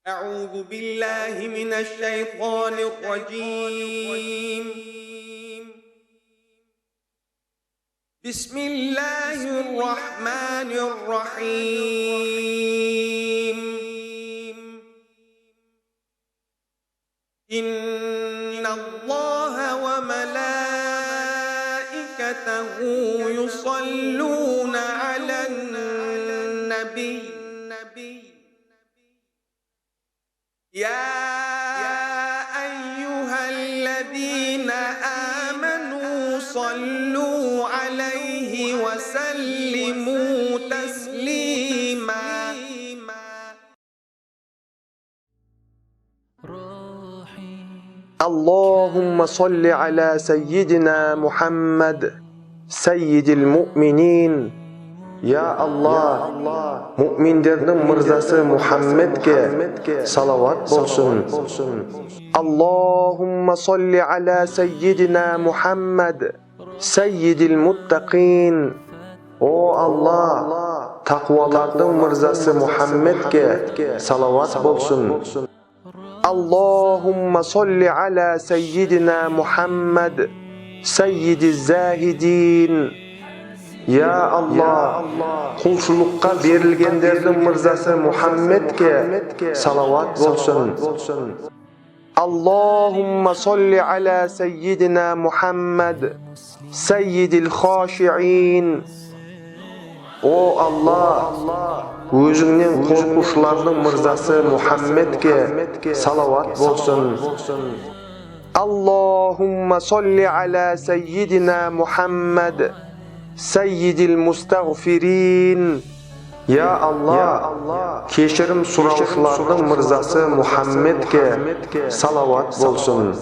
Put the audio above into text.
أعوذ بالله من الشيطان الرجيم. بسم الله الرحمن الرحيم. إن الله وملائكته يصلون على النبي يا أيها الذين آمنوا صلوا عليه وسلموا تسليما. اللهم صل على سيدنا محمد سيد المؤمنين. Ya Allah, müminlerin mırzası Muhammed'e salavat bolsun. Allahumma salli ala seyyidina Muhammed seyyidil muttaqin. O Allah, takvalardan mırzası Muhammed'e salavat bolsun. Allahumma salli ala seyyidina Muhammed seyyidiz zahidin. Ya Allah, kulçulukka berilgenlerдің mırzası Muhammed'e salavat bolsun. Allahumma salli ala seyyidina Muhammed seyyidil haşi'in. O Allah, özünden korkuşlarının mırzası Muhammed'e salavat bolsun. Allahumma salli ala seyyidina Muhammed seyyidil mustagfirin. Ya Allah, keşirim suravuşlarının mırzası Muhammed'e salavat bolsun.